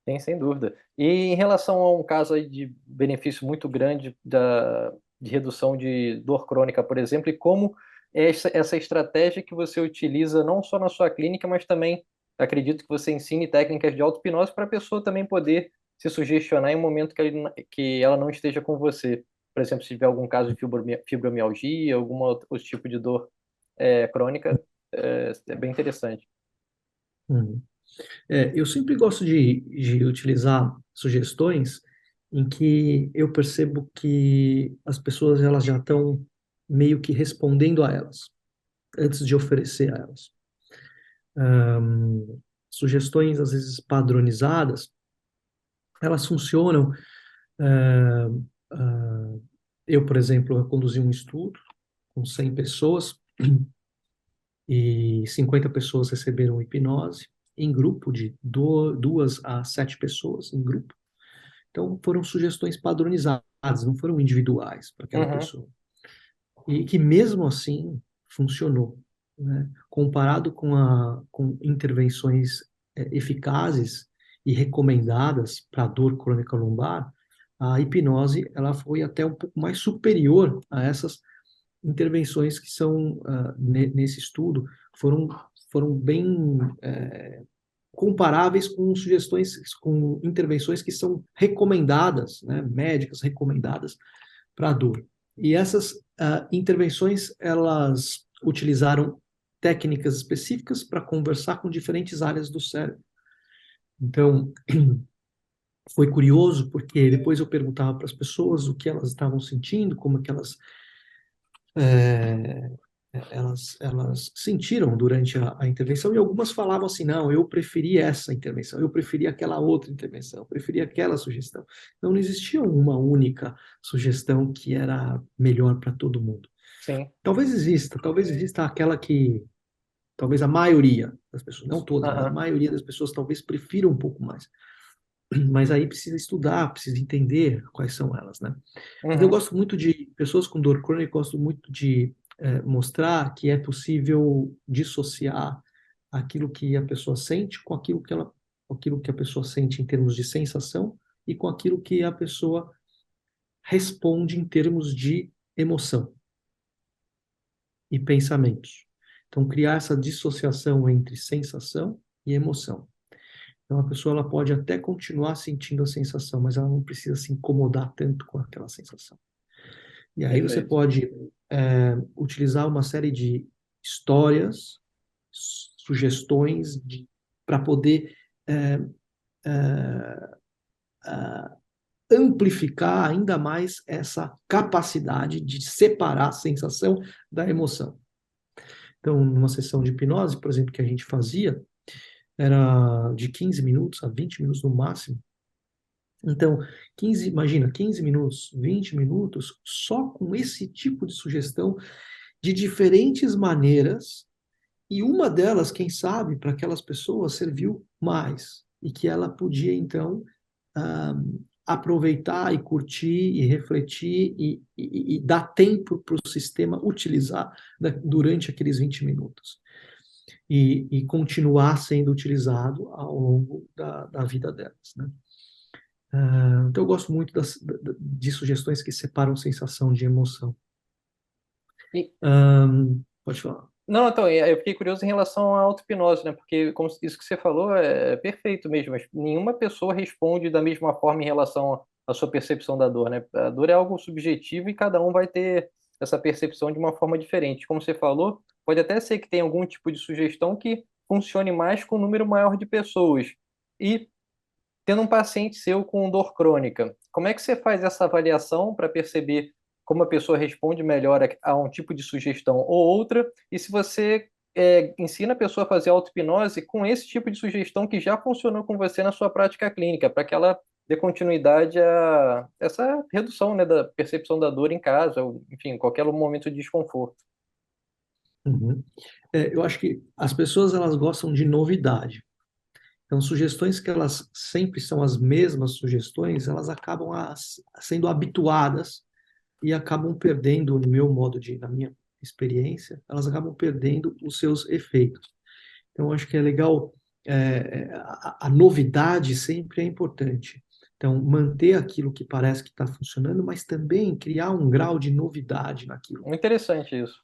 Tem, sem dúvida. E em relação a um caso aí de benefício muito grande de redução de dor crônica, por exemplo, e como essa estratégia que você utiliza não só na sua clínica, mas também acredito que você ensine técnicas de auto-hipnose para a pessoa também poder se sugestionar em um momento que ela não esteja com você. Por exemplo, se tiver algum caso de fibromialgia, algum outro tipo de dor crônica, é bem interessante. Uhum. Eu sempre gosto de utilizar sugestões em que eu percebo que as pessoas elas já estão meio que respondendo a elas, antes de oferecer a elas. Sugestões, às vezes, padronizadas, elas funcionam. ah, ah, eu, por exemplo, eu conduzi um estudo com 100 pessoas e 50 pessoas receberam hipnose em grupo de 2 a 7 pessoas em grupo. Então, foram sugestões padronizadas, não foram individuais para aquela Uhum, pessoa. E que mesmo assim funcionou, né? Comparado com intervenções eficazes e recomendadas para dor crônica lombar, a hipnose ela foi até um pouco mais superior a essas intervenções que são nesse estudo foram bem comparáveis com sugestões, com intervenções que são recomendadas, né, médicas recomendadas para a dor. E essas intervenções, elas utilizaram técnicas específicas para conversar com diferentes áreas do cérebro. Então, foi curioso, porque depois eu perguntava para as pessoas o que elas estavam sentindo, como é que é, elas sentiram durante a intervenção, e algumas falavam assim, não, eu preferi essa intervenção, eu preferi aquela outra intervenção, eu preferi aquela sugestão. Então, não existia uma única sugestão que era melhor para todo mundo. sim. Talvez exista aquela que, talvez a maioria das pessoas, não todas, mas a Aham. maioria das pessoas talvez prefira um pouco mais. Mas aí precisa estudar, precisa entender quais são elas, né? Mas eu Uhum. gosto muito de pessoas com dor crônica, gosto muito de mostrar que é possível dissociar aquilo que a pessoa sente com aquilo que a pessoa sente em termos de sensação e com aquilo que a pessoa responde em termos de emoção e pensamentos. Então, criar essa dissociação entre sensação e emoção. Então, a pessoa ela pode até continuar sentindo a sensação, mas ela não precisa se incomodar tanto com aquela sensação. E aí você Perfeito. pode utilizar uma série de histórias, sugestões para poder é, é, amplificar ainda mais essa capacidade de separar a sensação da emoção. Então, numa sessão de hipnose, por exemplo, que a gente fazia, era de 15 minutos a 20 minutos no máximo. Então, 15 minutos, 20 minutos, só com esse tipo de sugestão, de diferentes maneiras, e uma delas, quem sabe, para aquelas pessoas serviu mais, e que ela podia, então, ah, aproveitar e curtir e refletir e dar tempo para o sistema utilizar durante aqueles 20 minutos. E continuar sendo utilizado ao longo da vida delas, né? Então, eu gosto muito de sugestões que separam sensação de emoção. E, Pode falar. não, então, eu fiquei curioso em relação à auto-hipnose, né? Porque como isso que você falou é perfeito mesmo, mas nenhuma pessoa responde da mesma forma em relação à sua percepção da dor, né? A dor é algo subjetivo e cada um vai ter essa percepção de uma forma diferente. Como você falou, pode até ser que tenha algum tipo de sugestão que funcione mais com um número maior de pessoas. E tendo um paciente seu com dor crônica, como é que você faz essa avaliação para perceber como a pessoa responde melhor a um tipo de sugestão ou outra? E se você ensina a pessoa a fazer auto-hipnose com esse tipo de sugestão que já funcionou com você na sua prática clínica, para que ela dê continuidade a essa redução, né, da percepção da dor em casa, ou, enfim, em qualquer momento de desconforto. Uhum. Eu acho que as pessoas elas gostam de novidade. Então, sugestões que elas sempre são as mesmas sugestões, elas acabam sendo habituadas e acabam perdendo, no meu modo de, na minha experiência, elas acabam perdendo os seus efeitos. Então, acho que é legal, a novidade sempre é importante. Então, manter aquilo que parece que está funcionando, mas também criar um grau de novidade naquilo. Muito interessante isso.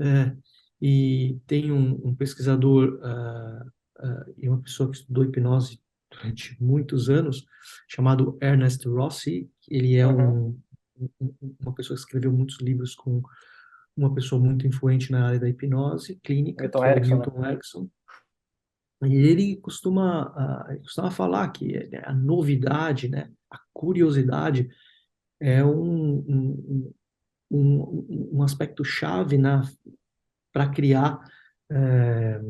É, e tem um pesquisador e uma pessoa que estudou hipnose durante muitos anos, chamado Ernest Rossi. Ele é Uhum. uma pessoa que escreveu muitos livros com uma pessoa muito influente na área da hipnose clínica, Milton que é o Erickson, né? Milton Erickson. E ele costuma falar que a novidade, né, a curiosidade é um aspecto chave para criar é,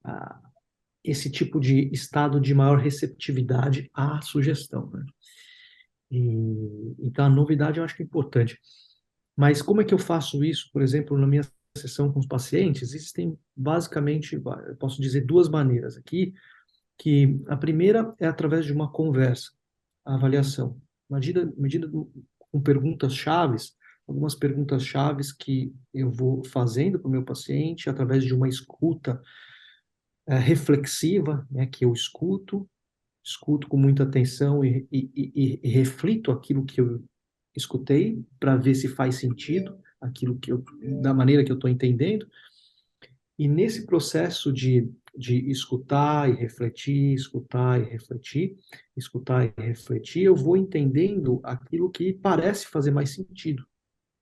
a- esse tipo de estado de maior receptividade à sugestão, né? Então, a novidade eu acho que é importante. Mas como é que eu faço isso, por exemplo, na minha sessão com os pacientes? Existem basicamente, eu posso dizer, duas maneiras aqui, que a primeira é através de uma conversa, a avaliação. Medida com perguntas chaves, algumas perguntas chaves que eu vou fazendo para o meu paciente através de uma escuta reflexiva, né, que eu escuto com muita atenção e reflito aquilo que eu escutei para ver se faz sentido aquilo da maneira que eu estou entendendo. E nesse processo de escutar e refletir, escutar e refletir, escutar e refletir, eu vou entendendo aquilo que parece fazer mais sentido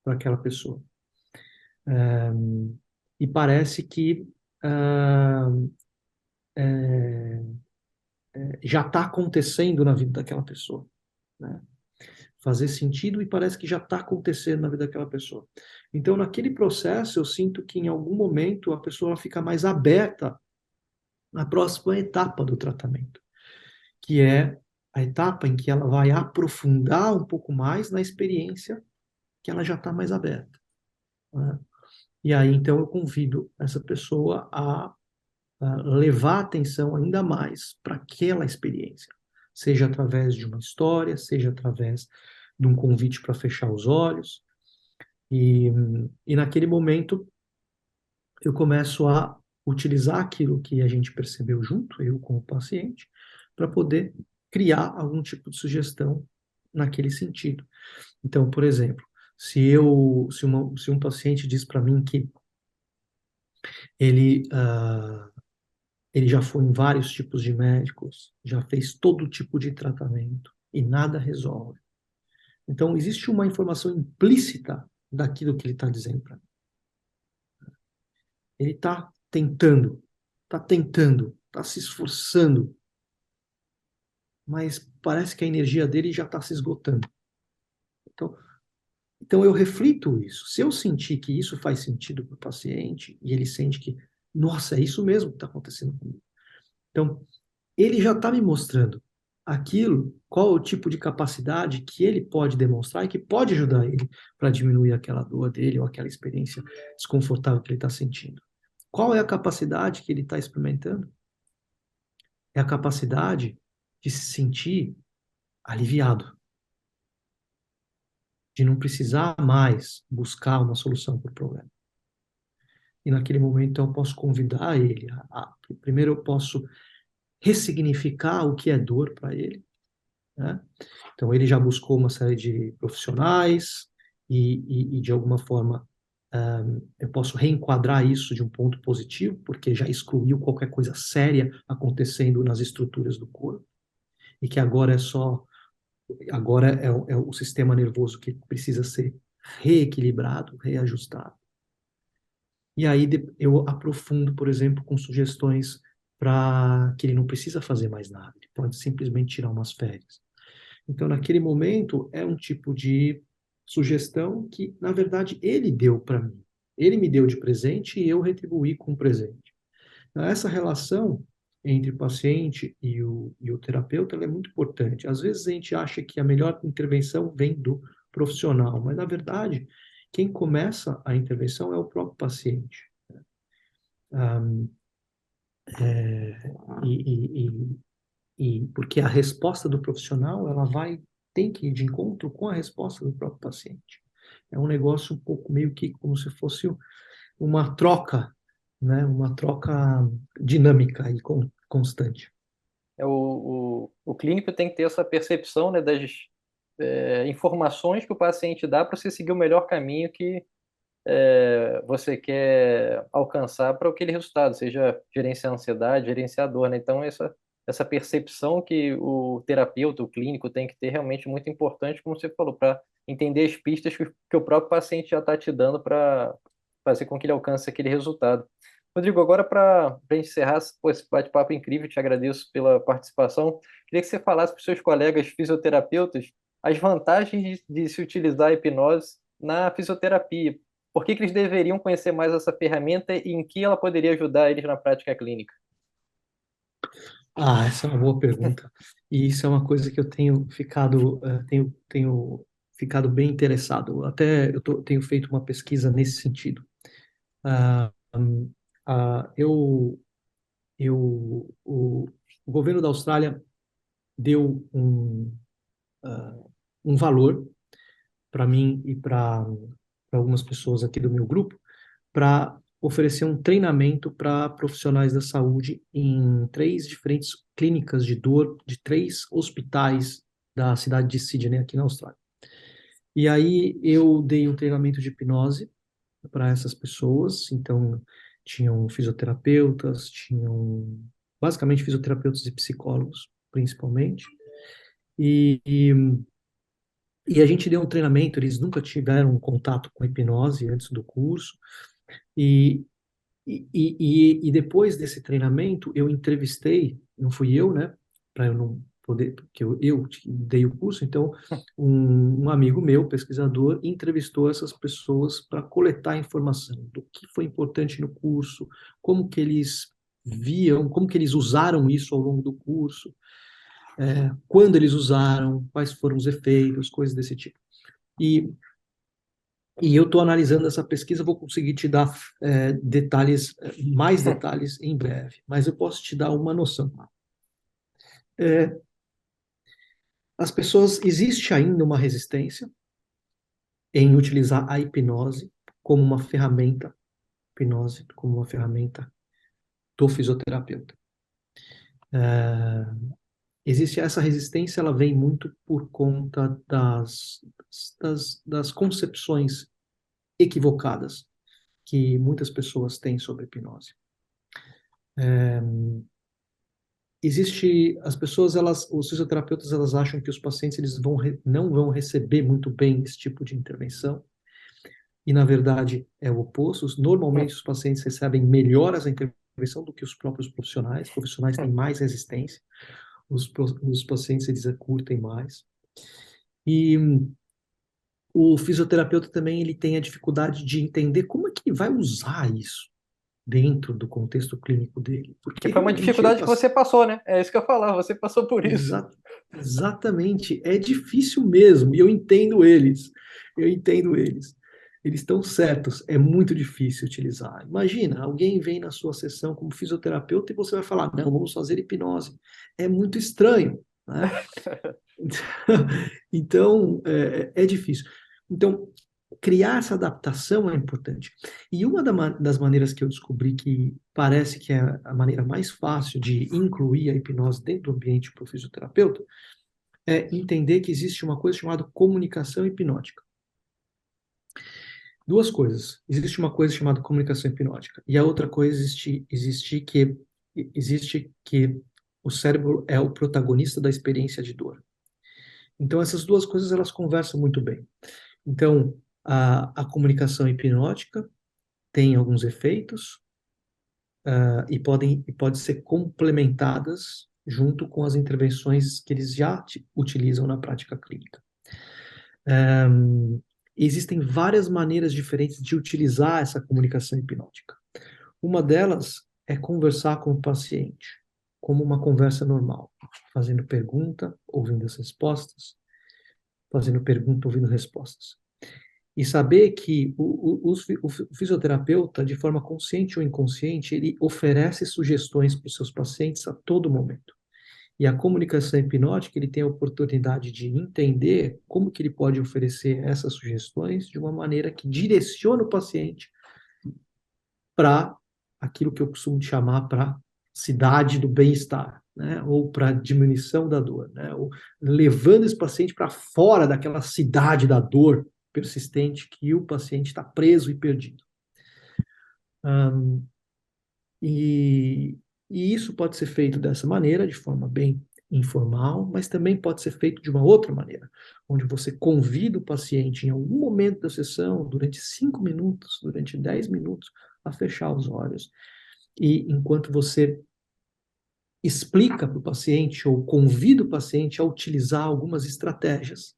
para aquela pessoa. E parece que ah, já está acontecendo na vida daquela pessoa, né? Fazer sentido e parece que já está acontecendo na vida daquela pessoa. Então, naquele processo, eu sinto que em algum momento a pessoa fica mais aberta à próxima etapa do tratamento, que é a etapa em que ela vai aprofundar um pouco mais na experiência que ela já está mais aberta, né? E aí, então, eu convido essa pessoa a levar atenção ainda mais para aquela experiência, seja através de uma história, seja através de um convite para fechar os olhos. E, e naquele momento, eu começo a utilizar aquilo que a gente percebeu junto, eu com o paciente, para poder criar algum tipo de sugestão naquele sentido. Então, por exemplo, se um paciente diz para mim que ele, ele já foi em vários tipos de médicos, já fez todo tipo de tratamento e nada resolve. Então, existe uma informação implícita daquilo que ele está dizendo para mim. Ele está tentando, está se esforçando, mas parece que a energia dele já está se esgotando. Então, então eu reflito isso. Se eu sentir que isso faz sentido para o paciente e ele sente que, nossa, é isso mesmo que está acontecendo comigo. Então, ele já está me mostrando aquilo, qual o tipo de capacidade que ele pode demonstrar e que pode ajudar ele para diminuir aquela dor dele ou aquela experiência desconfortável que ele está sentindo. Qual é a capacidade que ele está experimentando? É a capacidade de se sentir aliviado, de não precisar mais buscar uma solução para o problema. E naquele momento então, eu posso convidar ele primeiro eu posso ressignificar o que é dor para ele, né? Então ele já buscou uma série de profissionais e de alguma forma eu posso reenquadrar isso de um ponto positivo, porque já excluiu qualquer coisa séria acontecendo nas estruturas do corpo e que agora é o sistema nervoso que precisa ser reequilibrado, reajustado. E aí eu aprofundo, por exemplo, com sugestões para que ele não precisa fazer mais nada, ele pode simplesmente tirar umas férias. Então, naquele momento, é um tipo de sugestão que, na verdade, ele deu para mim. Ele me deu de presente e eu retribuí com presente. Então, essa relação entre o paciente e o terapeuta ela é muito importante. Às vezes a gente acha que a melhor intervenção vem do profissional, mas, na verdade, quem começa a intervenção é o próprio paciente. Ah, e, porque a resposta do profissional ela tem que ir de encontro com a resposta do próprio paciente. É um negócio um pouco meio que como se fosse uma troca né? Uma troca dinâmica e constante. O clínico tem que ter essa percepção, né, das informações que o paciente dá para você seguir o melhor caminho que você quer alcançar para aquele resultado, seja gerenciar a ansiedade, gerenciar a dor, né? Então, essa percepção que o terapeuta, o clínico, tem que ter realmente muito importante, como você falou, para entender as pistas que o próprio paciente já está te dando para fazer com que ele alcance aquele resultado. Rodrigo, agora para encerrar pô, esse bate-papo incrível, te agradeço pela participação. Queria que você falasse para os seus colegas fisioterapeutas as vantagens de se utilizar a hipnose na fisioterapia. Por que que eles deveriam conhecer mais essa ferramenta e em que ela poderia ajudar eles na prática clínica? Ah, essa é uma boa pergunta. E isso é uma coisa que eu tenho ficado, tenho ficado bem interessado. Até tenho feito uma pesquisa nesse sentido. Ah, ah, o governo da Austrália deu um valor para mim e para algumas pessoas aqui do meu grupo para oferecer um treinamento para profissionais da saúde em três diferentes clínicas de dor de três hospitais da cidade de Sydney, aqui na Austrália. E aí eu dei um treinamento de hipnose para essas pessoas, então tinham fisioterapeutas, tinham basicamente fisioterapeutas e psicólogos, principalmente, e, e, e a gente deu um treinamento, eles nunca tiveram contato com hipnose antes do curso, e e depois desse treinamento, eu entrevistei, não fui eu, né? Para eu não poder, porque eu dei o curso, então um amigo meu, pesquisador, entrevistou essas pessoas para coletar informação do que foi importante no curso, como que eles viam, como que eles usaram isso ao longo do curso, quando eles usaram, quais foram os efeitos, coisas desse tipo. E e eu estou analisando essa pesquisa, vou conseguir te dar detalhes, mais detalhes em breve, mas eu posso te dar uma noção. É, as pessoas, existe ainda uma resistência em utilizar a hipnose como uma ferramenta, hipnose como uma ferramenta do fisioterapeuta. É, existe essa resistência, ela vem muito por conta das concepções equivocadas que muitas pessoas têm sobre hipnose. Existe as pessoas, elas, os fisioterapeutas, elas acham que os pacientes eles não vão receber muito bem esse tipo de intervenção, e na verdade é o oposto. Normalmente os pacientes recebem melhor essa intervenção do que os próprios profissionais. Os profissionais têm mais resistência, os pacientes eles curtem mais. E o fisioterapeuta também ele tem a dificuldade de entender como é que ele vai usar isso dentro do contexto clínico dele, Que porque foi uma realmente eu dificuldade que passei. você passou, né? É isso que eu ia falar, você passou por isso. Exatamente, é difícil mesmo, e eu entendo eles. Eu entendo eles. Eles estão certos, é muito difícil utilizar. Imagina, alguém vem na sua sessão como fisioterapeuta e você vai falar: não, vamos fazer hipnose. É muito estranho, né? Então, é difícil. Então, criar essa adaptação é importante. E uma das maneiras que eu descobri que parece que é a maneira mais fácil de incluir a hipnose dentro do ambiente para o fisioterapeuta é entender que existe uma coisa chamada comunicação hipnótica. Duas coisas. Existe uma coisa chamada comunicação hipnótica e a outra coisa existe que o cérebro é o protagonista da experiência de dor. Então essas duas coisas elas conversam muito bem. Então a comunicação hipnótica tem alguns efeitos e pode ser complementadas junto com as intervenções que eles já utilizam na prática clínica. Existem várias maneiras diferentes de utilizar essa comunicação hipnótica. Uma delas é conversar com o paciente, como uma conversa normal, fazendo pergunta, ouvindo as respostas, fazendo pergunta, ouvindo respostas. E saber que o fisioterapeuta, de forma consciente ou inconsciente, ele oferece sugestões para os seus pacientes a todo momento. E a comunicação hipnótica, ele tem a oportunidade de entender como que ele pode oferecer essas sugestões de uma maneira que direciona o paciente para aquilo que eu costumo chamar para cidade do bem-estar, né? Ou para diminuição da dor, né? Ou levando esse paciente para fora daquela cidade da dor persistente que o paciente está preso e perdido. E, e isso pode ser feito dessa maneira, de forma bem informal, mas também pode ser feito de uma outra maneira, onde você convida o paciente em algum momento da sessão, durante 5 minutos, durante 10 minutos, a fechar os olhos. E enquanto você explica para o paciente ou convida o paciente a utilizar algumas estratégias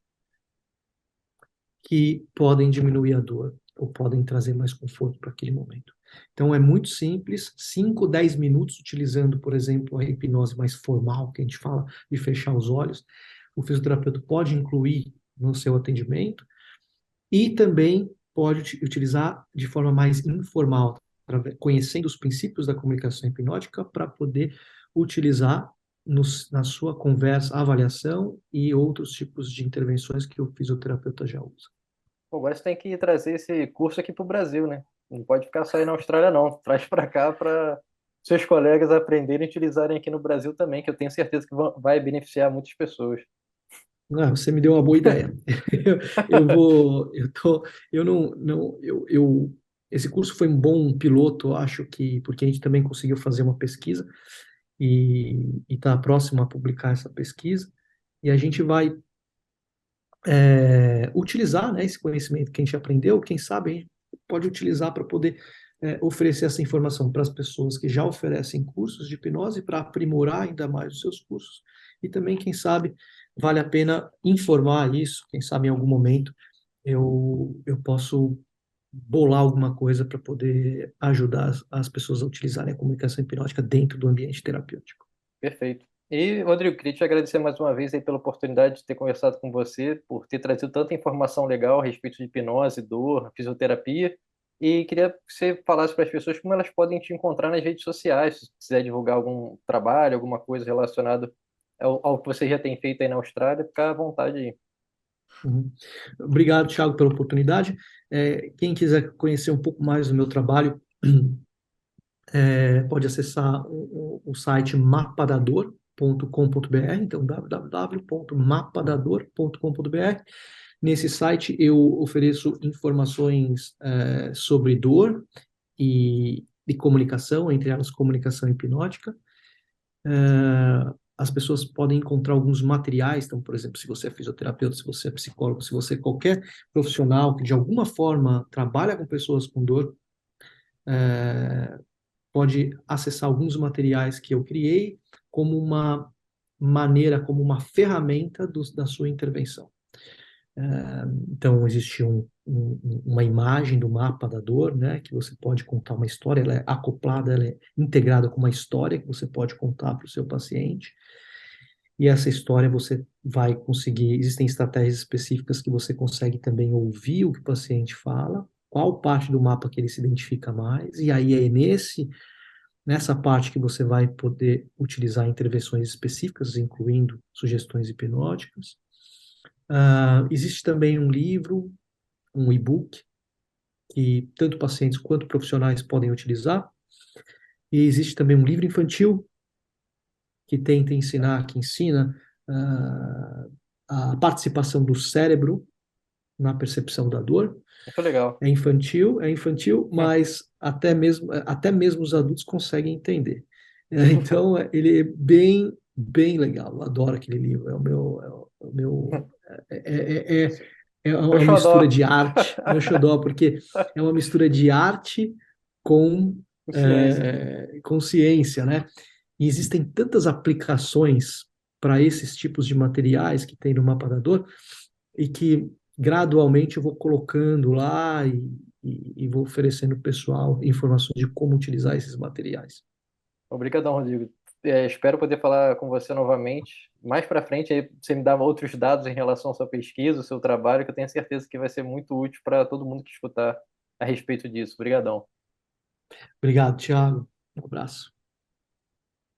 que podem diminuir a dor ou podem trazer mais conforto para aquele momento. Então, é muito simples, 5, 10 minutos, utilizando, por exemplo, a hipnose mais formal, que a gente fala de fechar os olhos. O fisioterapeuta pode incluir no seu atendimento e também pode utilizar de forma mais informal, conhecendo os princípios da comunicação hipnótica para poder utilizar na sua conversa, avaliação e outros tipos de intervenções que o fisioterapeuta já usa. Pô, agora você tem que trazer esse curso aqui para o Brasil, né? Não pode ficar só aí na Austrália, não. Traz para cá para seus colegas aprenderem e utilizarem aqui no Brasil também, que eu tenho certeza que vai beneficiar muitas pessoas. Ah, você me deu uma boa ideia. Eu vou, eu tô, eu não, esse curso foi um bom piloto, eu acho que, porque a gente também conseguiu fazer uma pesquisa e está próximo a publicar essa pesquisa, e a gente vai utilizar, né, esse conhecimento que a gente aprendeu, quem sabe a gente pode utilizar para poder oferecer essa informação para as pessoas que já oferecem cursos de hipnose para aprimorar ainda mais os seus cursos. E também, quem sabe, vale a pena informar isso, quem sabe em algum momento eu posso bolar alguma coisa para poder ajudar as pessoas a utilizarem a comunicação hipnótica dentro do ambiente terapêutico. Perfeito. E, Rodrigo, queria te agradecer mais uma vez aí pela oportunidade de ter conversado com você, por ter trazido tanta informação legal a respeito de hipnose, dor, fisioterapia. E queria que você falasse para as pessoas como elas podem te encontrar nas redes sociais, se quiser divulgar algum trabalho, alguma coisa relacionada ao que você já tem feito aí na Austrália, fica à vontade aí. Uhum. Obrigado, Thiago, pela oportunidade. Quem quiser conhecer um pouco mais do meu trabalho, pode acessar o site mapadador.com.br, então www.mapadador.com.br. Nesse site eu ofereço informações sobre dor e comunicação, entre elas comunicação hipnótica. As pessoas podem encontrar alguns materiais, então, por exemplo, se você é fisioterapeuta, se você é psicólogo, se você é qualquer profissional que de alguma forma trabalha com pessoas com dor, pode acessar alguns materiais que eu criei como uma maneira, como uma ferramenta da sua intervenção. Então, existe uma imagem do mapa da dor, né, que você pode contar uma história, ela é acoplada, ela é integrada com uma história que você pode contar para o seu paciente, e essa história você vai conseguir, existem estratégias específicas que você consegue também ouvir o que o paciente fala, qual parte do mapa que ele se identifica mais, e aí é nessa parte que você vai poder utilizar intervenções específicas, incluindo sugestões hipnóticas. Existe também um livro, um e-book, que tanto pacientes quanto profissionais podem utilizar. E existe também um livro infantil, que tenta ensinar, que ensina a participação do cérebro na percepção da dor. Muito legal. É infantil, mas até mesmo os adultos conseguem entender. Então, ele é bem, bem legal. Eu adoro aquele livro. É, é, é, é Meu uma mistura xodó. de arte, meu xodó, porque é uma mistura de arte com, Ciência. com ciência, né? E existem tantas aplicações para esses tipos de materiais que tem no mapa da dor e que gradualmente eu vou colocando lá e vou oferecendo ao pessoal informações de como utilizar esses materiais. Obrigadão, Rodrigo. Espero poder falar com você novamente. Mais para frente, aí você me dá outros dados em relação à sua pesquisa, ao seu trabalho, que eu tenho certeza que vai ser muito útil para todo mundo que escutar a respeito disso. Obrigadão. Obrigado, Thiago. Um abraço.